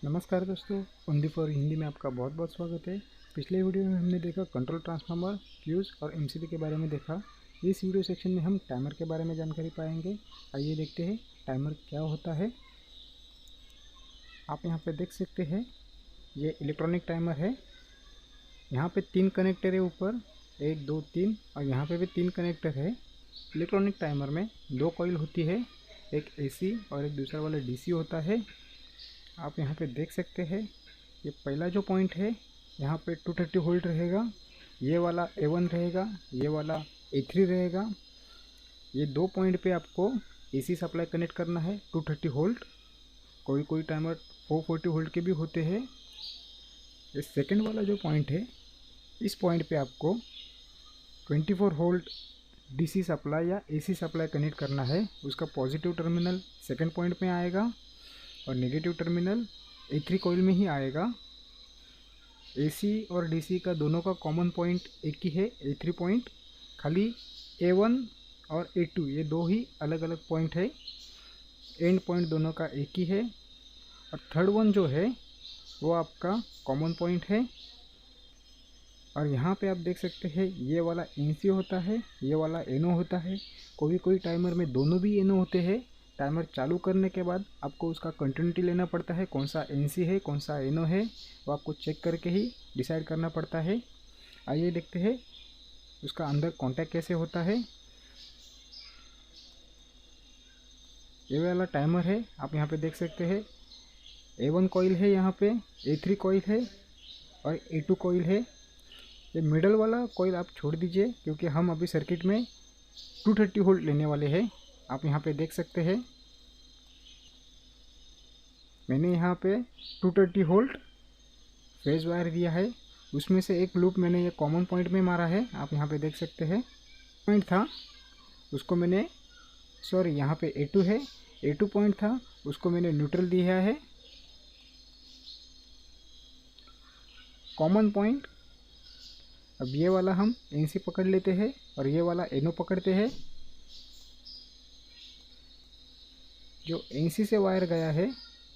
नमस्कार दोस्तों, only for Hindi में आपका बहुत बहुत स्वागत है। पिछले वीडियो में हमने देखा कंट्रोल ट्रांसफार्मर, फ्यूज और एमसीबी के बारे में देखा। इस वीडियो सेक्शन में हम टाइमर के बारे में जानकारी पाएंगे। आइए देखते हैं टाइमर क्या होता है। आप यहाँ पे देख सकते हैं, ये इलेक्ट्रॉनिक टाइमर है। यहाँ पे 3 कनेक्टर है, ऊपर 1 2 3 और यहाँ पे भी 3 कनेक्टर है। इलेक्ट्रॉनिक टाइमर में 2 कॉइल होती है, एक एसी और एक दूसरा वाला डीसी होता है। आप यहाँ पे देख सकते हैं, ये पहला जो पॉइंट है यहाँ पे 230 वोल्ट रहेगा, ये वाला A1 रहेगा, ये वाला A3 रहेगा। ये 2 पॉइंट पे आपको एसी सप्लाई कनेक्ट करना है 230 वोल्ट। कोई कोई टाइमर 440 वोल्ट के भी होते हैं। ये सेकंड वाला जो पॉइंट है, इस पॉइंट पे आपको 24 वोल्ट डीसी सप्लाई या एसी सप्लाई कनेक्ट करना है। उसका पॉजिटिव टर्मिनल सेकंड पॉइंट में आएगा और नेगेटिव टर्मिनल A3 कॉइल में ही आएगा। एसी और डीसी का दोनों का कॉमन पॉइंट एक ही है, A3 पॉइंट। खाली A1 और A2 ये दो ही अलग अलग पॉइंट है, एंड पॉइंट दोनों का एक ही है। और थर्ड वन जो है वो आपका कॉमन पॉइंट है। और यहाँ पे आप देख सकते हैं, ये वाला NC होता है, ये वाला NO होता है। कोई कोई टाइमर में दोनों भी NO होते हैं। टाइमर चालू करने के बाद आपको उसका कंटिन्यूटी लेना पड़ता है, कौन सा NC है कौन सा NO है, वो आपको चेक करके ही डिसाइड करना पड़ता है। आइए देखते हैं उसका अंदर कॉन्टैक्ट कैसे होता है। ये वाला टाइमर है, आप यहाँ पे देख सकते हैं, A1 कॉइल है, यहाँ पे A3 कॉइल है और A2 कॉइल है। ये मिडल वाला कॉइल आप छोड़ दीजिए, क्योंकि हम अभी सर्किट में 230 वोल्ट लेने वाले हैं। आप यहाँ पे देख सकते हैं, मैंने यहाँ पे 230 वोल्ट फेज वायर दिया है। उसमें से एक लूप मैंने ये कॉमन पॉइंट में मारा है। आप यहाँ पे देख सकते हैं, पॉइंट था उसको मैंने, सॉरी यहाँ पे A2 है, A2 पॉइंट था उसको मैंने न्यूट्रल दिया है। कॉमन पॉइंट, अब ये वाला हम NC पकड़ लेते हैं और ये वाला NO पकड़ते हैं। जो NC से वायर गया है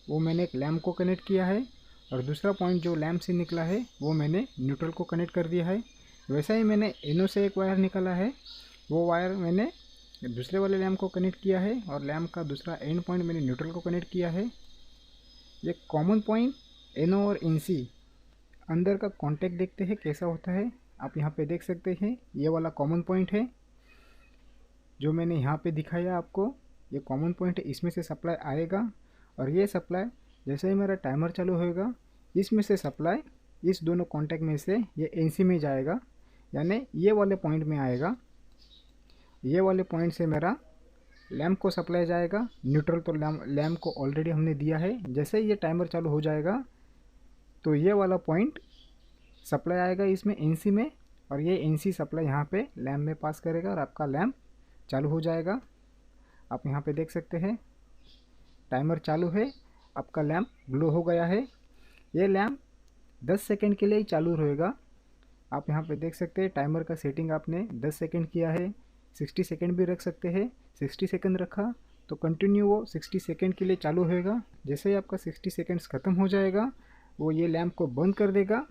वो मैंने एक लैम्प को कनेक्ट किया है, और दूसरा पॉइंट जो लैम्प से निकला है वो मैंने न्यूट्रल को कनेक्ट कर दिया है। वैसा ही मैंने NO से एक वायर निकाला है, वो वायर मैंने दूसरे वाले लैम्प को कनेक्ट किया है, और लैम्प का दूसरा एंड पॉइंट मैंने न्यूट्रल को कनेक्ट किया है। ये कॉमन पॉइंट NO और NC अंदर का कॉन्टैक्ट देखते हैं कैसा होता है। आप यहाँ पे देख सकते हैं, ये वाला कॉमन पॉइंट है जो मैंने यहाँ पे दिखाया आपको। ये कॉमन पॉइंट है, इसमें से सप्लाई आएगा, और ये सप्लाई जैसे ही मेरा टाइमर चालू होएगा, इसमें से सप्लाई इस दोनों कॉन्टैक्ट में से ये NC में जाएगा, यानी ये वाले पॉइंट में आएगा। ये वाले पॉइंट से मेरा लैम्प को सप्लाई जाएगा न्यूट्रल, तो लैम्प को ऑलरेडी हमने दिया है। जैसे ही ये टाइमर चालू हो जाएगा तो ये वाला पॉइंट सप्लाई आएगा इसमें NC में, और ये NC सप्लाई यहाँ पे लैम्प में पास करेगा और आपका लैम्प चालू हो जाएगा। आप यहाँ पे देख सकते हैं, टाइमर चालू है, आपका लैम्प ग्लो हो गया है। ये लैम्प 10 सेकंड के लिए ही चालू रहेगा। आप यहाँ पे देख सकते हैं, टाइमर का सेटिंग आपने 10 सेकंड किया है, 60 सेकंड भी रख सकते हैं। 60 सेकंड रखा तो कंटिन्यू वो 60 सेकंड के लिए चालू होएगा। जैसे ही आपका 60 सेकंड्स ख़त्म हो जाएगा, वो ये लैम्प को बंद कर देगा।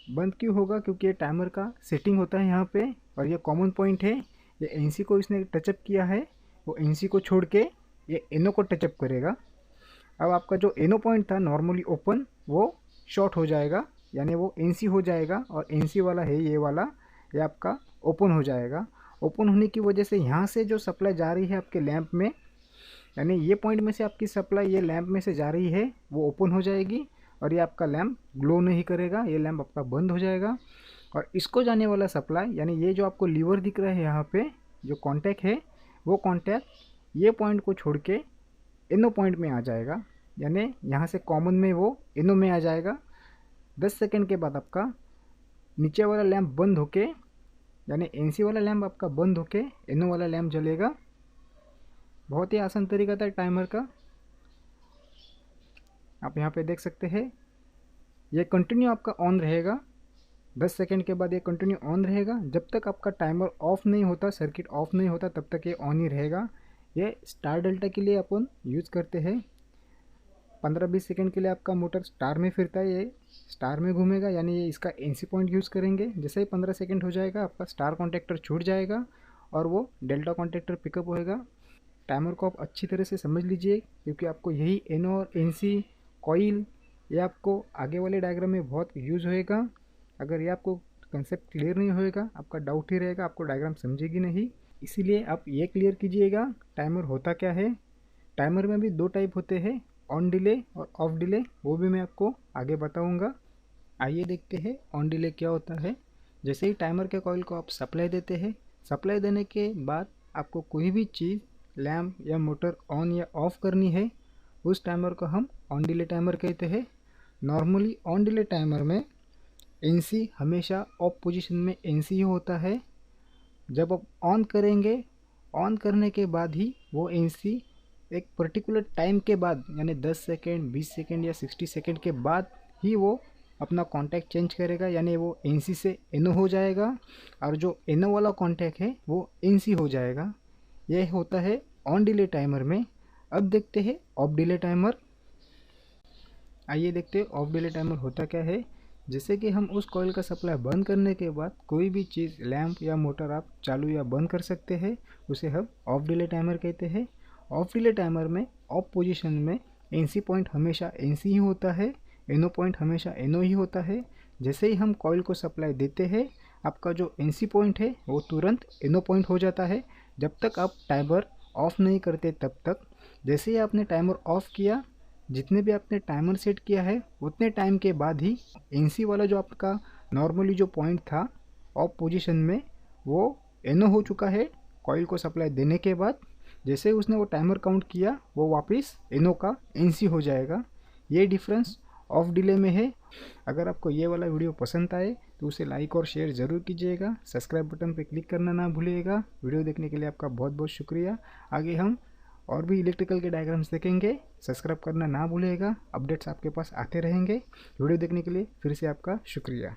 बंद क्यों होगा? क्योंकि ये टाइमर का सेटिंग होता है यहाँ पे, और ये कॉमन पॉइंट है। ये NC को इसने टचअप किया है, वो NC को छोड़ के ये NO को टचअप करेगा। अब आपका जो NO पॉइंट था नॉर्मली ओपन, वो शॉर्ट हो जाएगा, यानी वो NC हो जाएगा, और NC वाला है ये वाला, ये आपका ओपन हो जाएगा। ओपन होने की वजह से यहाँ से जो सप्लाई जा रही है आपके लैंप में, यानी ये पॉइंट में से आपकी सप्लाई ये लैंप में से जा रही है, वो ओपन हो जाएगी, और ये आपका लैंप ग्लो नहीं करेगा, ये लैंप आपका बंद हो जाएगा। और इसको जाने वाला सप्लाई, यानी ये जो आपको लीवर दिख रहा है यहाँ पे जो कॉन्टैक्ट है, वो कॉन्टैक्ट ये पॉइंट को छोड़ के NO पॉइंट में आ जाएगा, यानी यहाँ से कॉमन में वो NO में आ जाएगा। 10 सेकंड के बाद आपका नीचे वाला लैंप बंद होके, यानी NC वाला लैंप आपका बंद होके NO वाला लैंप जलेगा। बहुत ही आसान तरीका था टाइमर का। आप यहाँ पे देख सकते हैं, ये कंटिन्यू आपका ऑन रहेगा। 10 सेकंड के बाद ये कंटिन्यू ऑन रहेगा, जब तक आपका टाइमर ऑफ नहीं होता, सर्किट ऑफ नहीं होता, तब तक ये ऑन ही रहेगा। ये स्टार डेल्टा के लिए अपन यूज़ करते हैं। 15-20 सेकंड के लिए आपका मोटर स्टार में फिरता है, ये स्टार में घूमेगा, यानी ये इसका एनसी पॉइंट यूज़ करेंगे। जैसे ही 15 सेकंड हो जाएगा आपका स्टार कॉन्टैक्टर छूट जाएगा और वो डेल्टा कॉन्टैक्टर पिकअप होएगा। टाइमर को आप अच्छी तरह से समझ लीजिए, क्योंकि आपको यही एनो और एनसी कॉइल ये आपको आगे वाले डायग्राम में बहुत यूज़ होएगा। अगर ये आपको कंसेप्ट क्लियर नहीं होएगा, आपका डाउट ही रहेगा, आपको डायग्राम समझेगी नहीं। इसीलिए आप ये क्लियर कीजिएगा टाइमर होता क्या है। टाइमर में भी दो टाइप होते हैं, ऑन डिले और ऑफ डिले, वो भी मैं आपको आगे बताऊंगा। आइए देखते हैं ऑन डिले क्या होता है। जैसे ही टाइमर के कॉइल को आप सप्लाई देते हैं, सप्लाई देने के बाद आपको कोई भी चीज़ लैम्प या मोटर ऑन या ऑफ करनी है, उस टाइमर को हम ऑन डिले टाइमर कहते हैं। नॉर्मली ऑन डिले टाइमर में एनसी हमेशा ऑफ पोजीशन में एनसी ही होता है। जब आप ऑन करेंगे, ऑन करने के बाद ही वो एनसी एक पर्टिकुलर टाइम के बाद, यानी 10 सेकेंड, 20 सेकेंड या 60 सेकेंड के बाद ही वो अपना कॉन्टैक्ट चेंज करेगा, यानी वो एनसी से एनओ हो जाएगा और जो एनओ वाला कॉन्टैक्ट है वो एनसी हो जाएगा। यह होता है ऑन डिले टाइमर में। अब देखते हैं ऑफ डिले टाइमर। आइए देखते हैं ऑफ डिले टाइमर होता क्या है। जैसे कि हम उस कॉइल का सप्लाई बंद करने के बाद कोई भी चीज़ लैंप या मोटर आप चालू या बंद कर सकते हैं, उसे हम ऑफ डिले टाइमर कहते हैं। ऑफ डिले टाइमर में ऑफ पोजीशन में एनसी पॉइंट हमेशा एनसी ही होता है, एनओ पॉइंट हमेशा एनओ ही होता है। जैसे ही हम कॉइल को सप्लाई देते हैं, आपका जो एनसी पॉइंट है वो तुरंत एनओ पॉइंट हो जाता है। जब तक आप टाइमर ऑफ नहीं करते तब तक। जैसे ही आपने टाइमर ऑफ किया, जितने भी आपने टाइमर सेट किया है उतने टाइम के बाद ही एनसी वाला जो आपका नॉर्मली जो पॉइंट था ऑफ पोजीशन में, वो एनओ हो चुका है कॉइल को सप्लाई देने के बाद। जैसे उसने वो टाइमर काउंट किया, वो वापस एनओ का एनसी हो जाएगा। ये डिफरेंस ऑफ डिले में है। अगर आपको ये वाला वीडियो पसंद आए तो उसे लाइक और शेयर ज़रूर कीजिएगा। सब्सक्राइब बटन पर क्लिक करना ना भूलिएगा। वीडियो देखने के लिए आपका बहुत बहुत शुक्रिया। आगे हम और भी इलेक्ट्रिकल के डायग्राम्स देखेंगे। सब्सक्राइब करना ना भूलिएगा, अपडेट्स आपके पास आते रहेंगे। वीडियो देखने के लिए फिर से आपका शुक्रिया।